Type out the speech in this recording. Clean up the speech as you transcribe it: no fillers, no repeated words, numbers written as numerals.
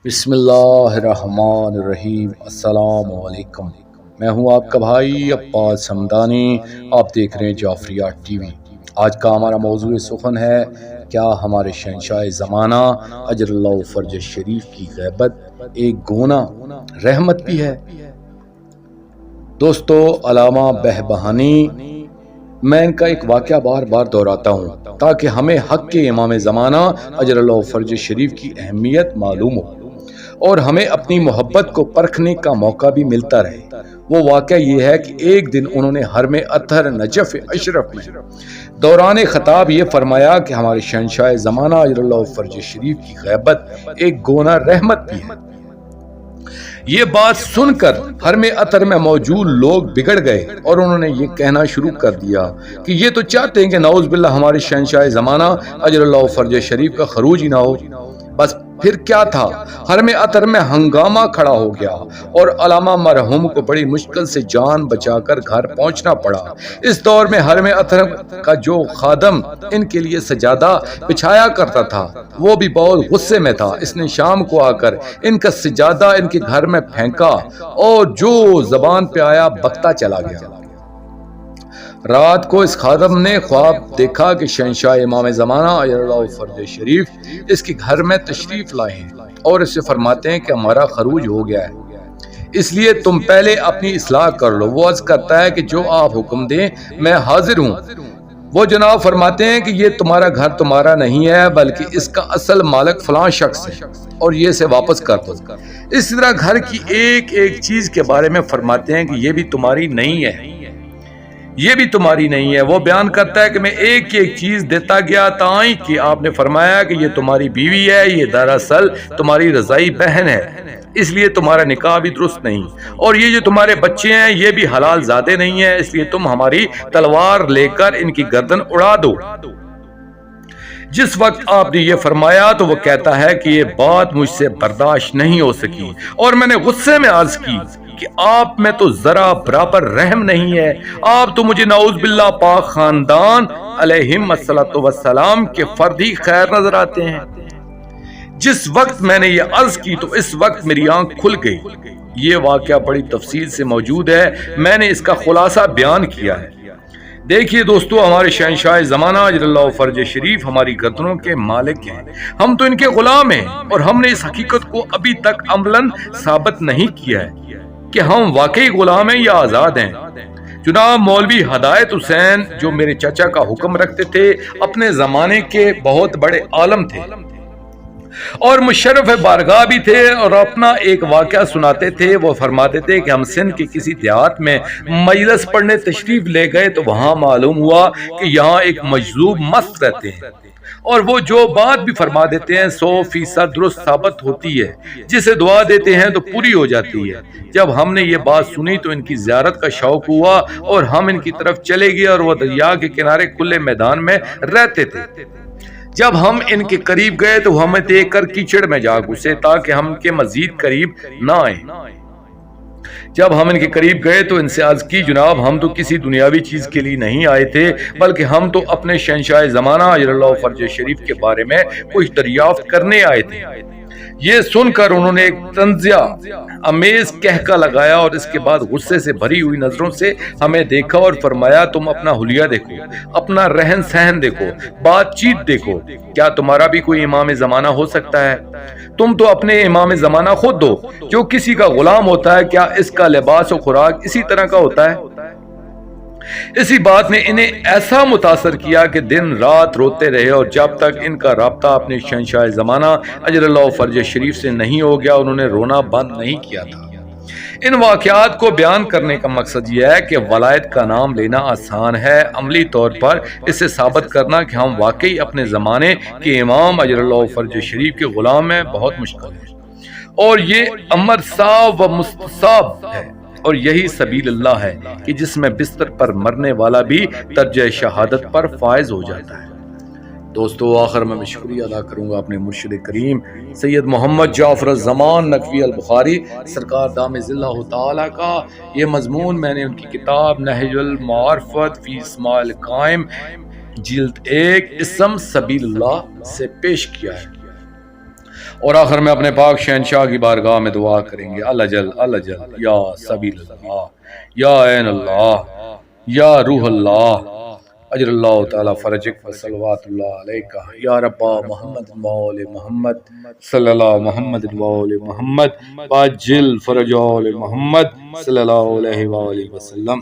بسم اللہ الرحمن الرحیم۔ السلام علیکم، میں ہوں آپ کا بھائی عباس حمدانی۔ آپ دیکھ رہے ہیں جعفریہ ٹی وی۔ آج کا ہمارا موضوع سخن ہے، کیا ہمارے شہنشاہ زمانہ اجر اللہ فرج شریف کی غیبت ایک گناہ رحمت بھی ہے؟ دوستو، علامہ بہبہانی، میں ان کا ایک واقعہ بار بار دہراتا ہوں تاکہ ہمیں حق کے امام زمانہ اجر اللہ فرج شریف کی اہمیت معلوم ہو اور ہمیں اپنی محبت کو پرکھنے کا موقع بھی ملتا رہے۔ وہ واقعہ یہ ہے کہ ایک دن انہوں نے حرم اطہر نجف اشرف میں دوران خطاب یہ فرمایا کہ ہمارے شہنشاہ زمانہ اجر اللہ فرج شریف کی غیبت ایک گناہ رحمت بھی ہے۔ یہ بات سن کر حرم اطہر میں موجود لوگ بگڑ گئے اور انہوں نے یہ کہنا شروع کر دیا کہ یہ تو چاہتے ہیں کہ نعوذ باللہ ہمارے شہنشاہ زمانہ اجر اللہ فرج شریف کا خروج ہی نہ ہو۔ بس پھر کیا تھا، حرم اطہر میں ہنگامہ کھڑا ہو گیا اور علامہ مرحوم کو بڑی مشکل سے جان بچا کر گھر پہنچنا پڑا۔ اس دور میں حرم اطہر کا جو خادم ان کے لیے سجادہ بچھایا کرتا تھا وہ بھی بہت غصے میں تھا۔ اس نے شام کو آ کر ان کا سجادہ ان کے گھر میں پھینکا اور جو زبان پہ آیا بکتا چلا گیا۔ رات کو اس خادم نے خواب دیکھا کہ شہنشاہ امام زمانہ اجر اللہ فرج شریف اس کے گھر میں تشریف لائے ہیں اور اس سے فرماتے ہیں کہ ہمارا خروج ہو گیا ہے، اس لیے تم پہلے اپنی اصلاح کر لو۔ وہ عرض کرتا ہے کہ جو آپ حکم دیں میں حاضر ہوں۔ وہ جناب فرماتے ہیں کہ یہ تمہارا گھر تمہارا نہیں ہے بلکہ اس کا اصل مالک فلاں شخص ہے اور یہ اسے واپس کر دو۔ اس طرح گھر کی ایک ایک چیز کے بارے میں فرماتے ہیں کہ یہ بھی تمہاری نہیں ہے، یہ بھی تمہاری نہیں ہے۔ وہ بیان کرتا ہے کہ میں ایک ایک چیز دیتا گیا تائیں کہ آپ نے فرمایا کہ یہ تمہاری بیوی ہے، یہ دراصل تمہاری رضائی بہن ہے، اس لیے تمہارا نکاح بھی درست نہیں، اور یہ جو تمہارے بچے ہیں یہ بھی حلال زادے نہیں ہیں، اس لیے تم ہماری تلوار لے کر ان کی گردن اڑا دو۔ جس وقت آپ نے یہ فرمایا تو وہ کہتا ہے کہ یہ بات مجھ سے برداشت نہیں ہو سکی اور میں نے غصے میں عرض کی کہ آپ میں تو ذرا برابر رحم نہیں ہے، آپ تو مجھے نعوذ باللہ پاک خاندان علیہم السلام کے فردی خیر نظر آتے ہیں۔ جس وقت میں نے یہ عرض کی تو اس وقت میری آنکھ کھل گئی۔ یہ واقعہ بڑی تفصیل سے موجود ہے، میں نے اس کا خلاصہ بیان کیا ہے۔ دیکھیے دوستو، ہمارے شہنشاہ زمانہ اجر اللہ فرج شریف ہماری گردنوں کے مالک ہیں، ہم تو ان کے غلام ہیں، اور ہم نے اس حقیقت کو ابھی تک عملاً ثابت نہیں کیا ہے کہ ہم واقعی غلام ہیں یا آزاد ہیں۔ جناب مولوی ہدایت حسین جو میرے چچا کا حکم رکھتے تھے، اپنے زمانے کے بہت بڑے عالم تھے اور مشرف بارگاہ بھی تھے، اور اپنا ایک واقعہ سناتے تھے۔ وہ فرماتے تھے کہ ہم سندھ کے کسی دیہات میں مجلس پڑھنے تشریف لے گئے تو وہاں معلوم ہوا کہ یہاں ایک مجذوب مست رہتے ہیں اور وہ جو بات بھی فرما دیتے ہیں 100% درست ثابت ہوتی ہے، جسے دعا دیتے ہیں تو پوری ہو جاتی ہے۔ جب ہم نے یہ بات سنی تو ان کی زیارت کا شوق ہوا اور ہم ان کی طرف چلے گئے، اور وہ دریا کے کنارے کھلے میدان میں رہتے تھے۔ جب ہم ان کے قریب گئے تو ہمیں دیکھ کر کیچڑ میں جا گھسے تاکہ ہم کے مزید قریب نہ آئیں۔ جب ہم ان کے قریب گئے تو ان سے عرض کی، جناب ہم تو کسی دنیاوی چیز کے لیے نہیں آئے تھے بلکہ ہم تو اپنے شہنشاہ زمانہ اجر اللہ فرج شریف کے بارے میں کچھ دریافت کرنے آئے تھے۔ یہ سن کر انہوں نے ایک طنزیہ امیز کہکا لگایا اور اس کے بعد غصے سے بھری ہوئی نظروں سے ہمیں دیکھا اور فرمایا، تم اپنا حلیہ دیکھو، اپنا رہن سہن دیکھو، بات چیت دیکھو، کیا تمہارا بھی کوئی امام زمانہ ہو سکتا ہے؟ تم تو اپنے امام زمانہ خود دو، جو کسی کا غلام ہوتا ہے کیا اس کا لباس و خوراک اسی طرح کا ہوتا ہے؟ اسی بات نے انہیں ایسا متاثر کیا کہ دن رات روتے رہے، اور جب تک ان کا رابطہ اپنے شہنشاہ زمانہ اجر اللہ فرج شریف سے نہیں ہو گیا انہوں نے رونا بند نہیں کیا تھا۔ ان واقعات کو بیان کرنے کا مقصد یہ ہے کہ ولایت کا نام لینا آسان ہے، عملی طور پر اسے ثابت کرنا کہ ہم واقعی اپنے زمانے کے امام اجر اللہ فرج شریف کے غلام ہیں بہت مشکل ہے، اور یہ امر صعب و مستصعب ہے، اور یہی سبیل اللہ ہے کہ جس میں بستر پر مرنے والا بھی درجہ شہادت پر فائز ہو جاتا ہے۔ دوستو، آخر میں شکریہ ادا کروں گا اپنے مرشد کریم سید محمد جعفر الزمان نقوی البخاری سرکار دامِ ظلہ تعالی کا۔ یہ مضمون میں نے ان کی کتاب نہج المعارفت فی اسماء القائم جلد 1 اسم سبیل اللہ سے پیش کیا ہے۔ اور آخر میں اپنے پاک شہنشاہ کی بارگاہ میں دعا کریں گے، اللہ جل یا سبیل اللہ، یا عین اللہ، یا روح اللہ، اجر اللہ تعالی فرجک و صلوات اللہ علیکہ یا رب محمد و محمد صلی اللہ محمد و محمد باجل فرج محمد صلی اللہ علیہ وآلہ وسلم۔